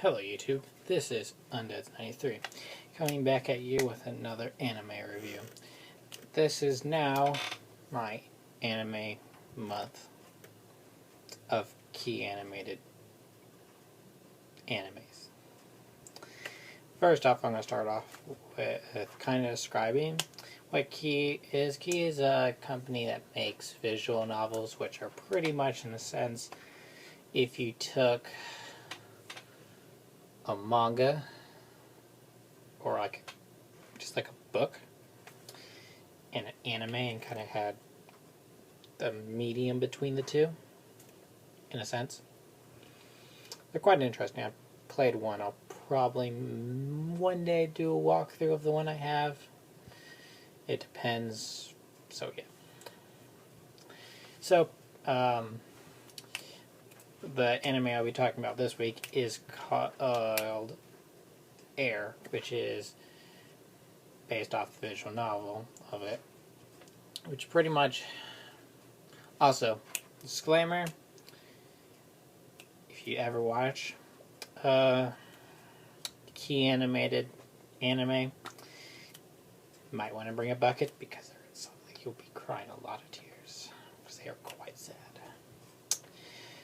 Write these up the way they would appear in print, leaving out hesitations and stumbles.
Hello YouTube, this is Undead93, coming back at you with another anime review. This is now my anime month of key animated animes. First off, I'm going to start off with kind of describing what Key is. Key is a company that makes visual novels, which are pretty much, in a sense, if you took a manga or just like a book and an anime and kind of had the medium between the two, in a sense. They're quite interesting. I've played one. I'll probably one day do a walkthrough of the one I have. It depends. So yeah. So the anime I'll be talking about this week is called Air, which is based off the visual novel of it, which pretty much, also, disclaimer, if you ever watch key animated anime, you might want to bring a bucket because you'll be crying a lot of tears because they are quite sad.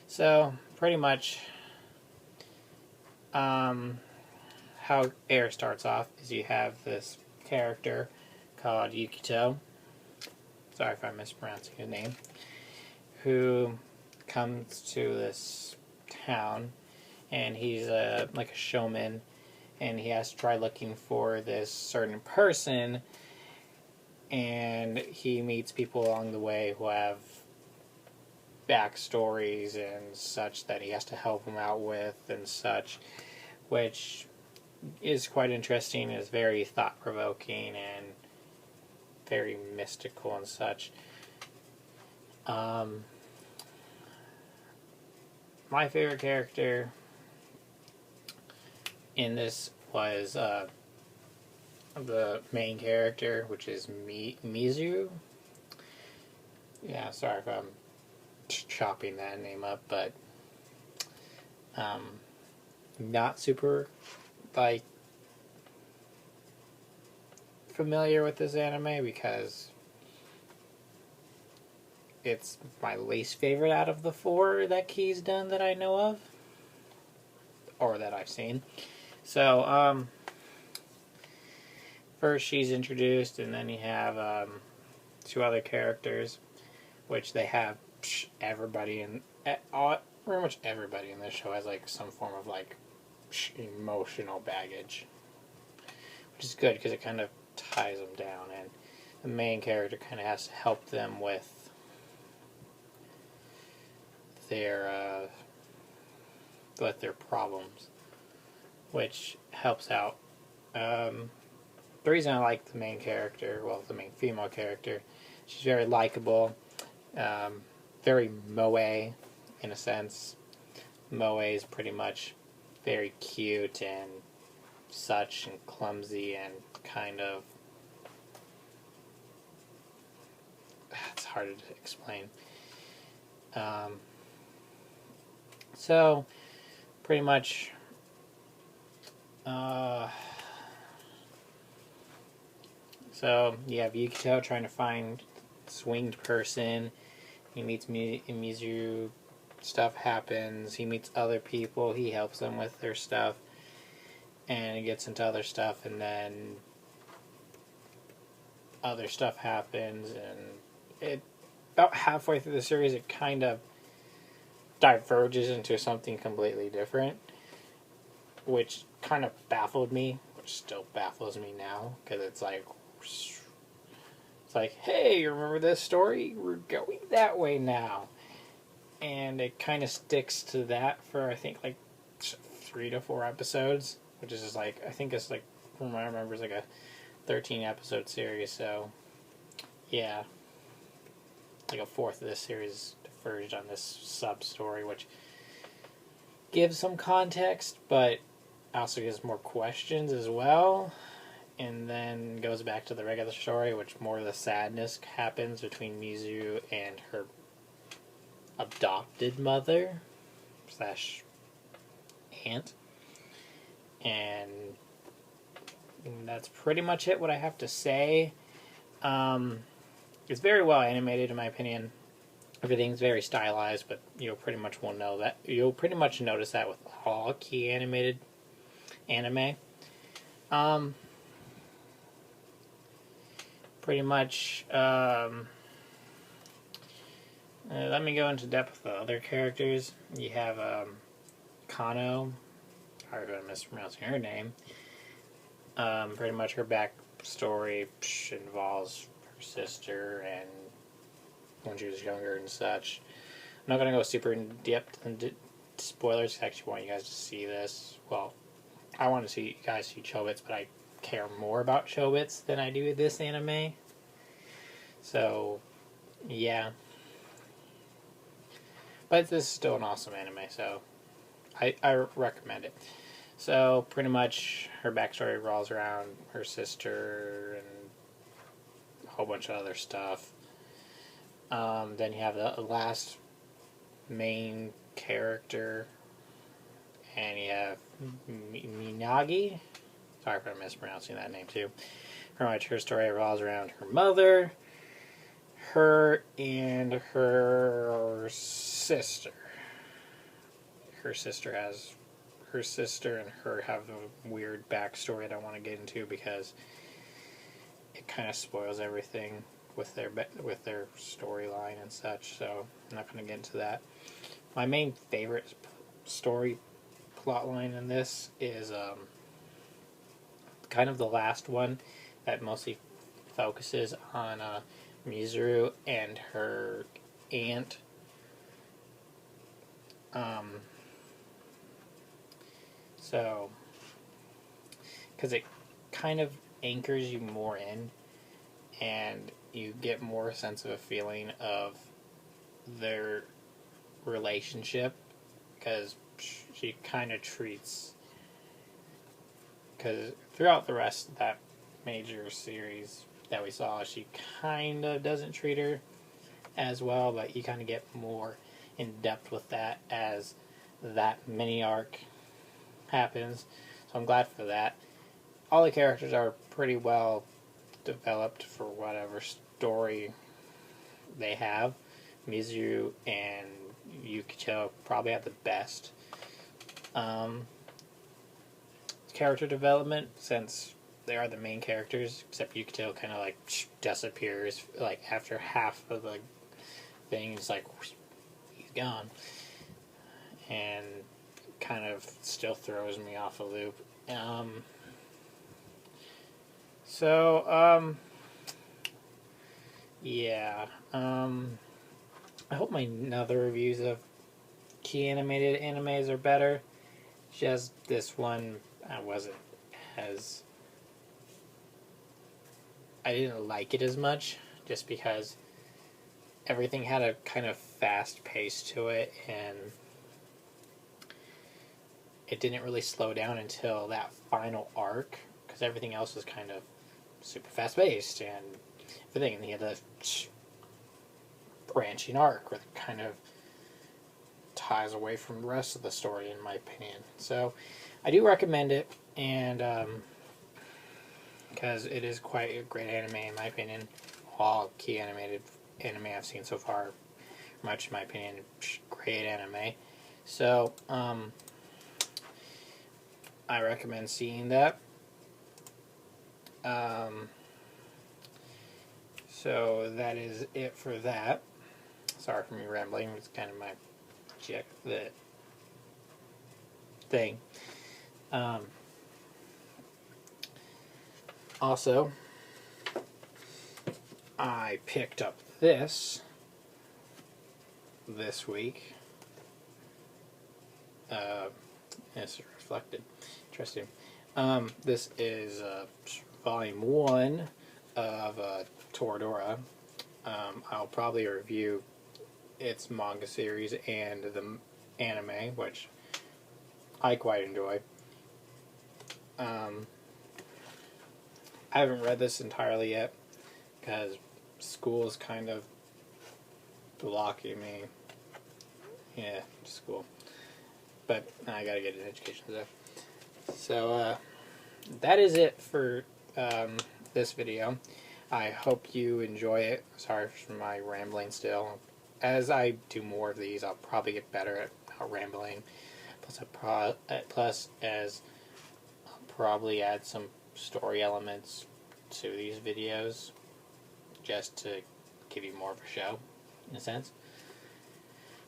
So, pretty much, how Air starts off is you have this character called Yukito, sorry if I'm mispronouncing his name, who comes to this town, and he's like a showman, and he has to try looking for this certain person, and he meets people along the way who have backstories and such that he has to help them out with and such, which is quite interesting, is very thought-provoking and very mystical and such. My favorite character in this was the main character, which is Mizu. Yeah, sorry if I'm chopping that name up, but not super familiar with this anime because it's my least favorite out of the 4 that Key's done that I know of, or that I've seen. So first she's introduced, and then you have 2 other characters, which they have everybody in, pretty much everybody in this show has some form of emotional baggage, which is good because it kind of ties them down, and the main character kind of has to help them with their problems, which helps out. The reason I like the main character, well, the main female character, she's very likable, very moe in a sense. Moe is pretty much very cute and such, and clumsy, and kind of, it's hard to explain. So pretty much so you have Yukito trying to find swinged person. He meets Mizu, stuff happens, he meets other people, he helps them with their stuff, and he gets into other stuff, and then other stuff happens, and about halfway through the series it kind of diverges into something completely different, which kind of baffled me, which still baffles me now, because it's like, hey, you remember this story? We're going that way now. And it kind of sticks to that for, I think, 3 to 4 episodes, which is just I think it's from what I remember, it's a 13 episode series, so yeah, a fourth of this series diverged on this sub story, which gives some context, but also gives more questions as well, and then goes back to the regular story, which more of the sadness happens between Mizu and her adopted mother / aunt. And that's pretty much it. What I have to say. It's very well animated, in my opinion. Everything's very stylized, but you'll pretty much will know that. You'll pretty much notice that with all key animated anime. Pretty much. Let me go into depth with the other characters. You have Kano. Sorry if I'm mispronouncing her name. Pretty much her backstory involves her sister and when she was younger and such. I'm not going to go super in depth into spoilers. I actually want you guys to see this. Well, I want to see you guys see Chobits, but I care more about Chobits than I do this anime. So, yeah. But this is still an awesome anime, so I recommend it. So, pretty much, her backstory revolves around her sister and a whole bunch of other stuff. Then you have the last main character, and you have Minagi. Sorry if I'm mispronouncing that name too. Pretty much her story revolves around her mother, her and her sister. Her sister and her have a weird backstory I don't want to get into because it kind of spoils everything with their storyline and such. So I'm not going to get into that. My main favorite story plotline in this is kind of the last one that mostly focuses on Mizuru and her aunt. So, because it kind of anchors you more in, and you get more sense of a feeling of their relationship, because she kind of treats, because throughout the rest of that major series that we saw, she kind of doesn't treat her as well, but you kind of get more in depth with that as that mini arc happens. So I'm glad for that. All the characters are pretty well developed for whatever story they have. Mizuru and Yukicho probably have the best character development since they are the main characters, except Yukicho kind of like disappears like after half of the thing. It's like he's gone, and kind of still throws me off a loop. Yeah. I hope my other reviews of key animated animes are better. Just this one, I didn't like it as much, just because everything had a kind of fast pace to it, and it didn't really slow down until that final arc, because everything else was kind of super fast paced and everything, and he had a branching arc where it kind of ties away from the rest of the story, in my opinion. So I do recommend it, and because it is quite a great anime, in my opinion. All key animated anime I've seen so far, much in my opinion, great anime. So I recommend seeing that. So that is it for that. Sorry for me rambling. It's kind of my the thing. Also, I picked up this week. It's reflected. Interesting. This is volume 1 of Toradora. I'll probably review its manga series and the anime, which I quite enjoy. I haven't read this entirely yet because school is kind of blocking me. Yeah, school. But I gotta get an education, so. So, that is it for this video. I hope you enjoy it. Sorry for my rambling still. As I do more of these, I'll probably get better at not rambling. Plus, as I'll probably add some story elements to these videos just to give you more of a show, in a sense.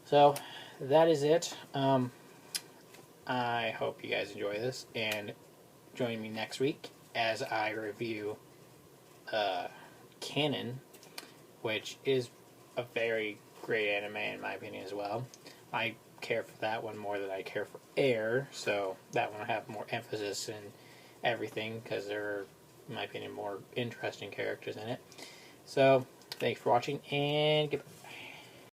So, that is it. I hope you guys enjoy this, and join me next week as I review Canon, which is a very great anime in my opinion as well. I care for that one more than I care for Air, so that one will have more emphasis in everything because there are, in my opinion, more interesting characters in it. So, thanks for watching, and goodbye.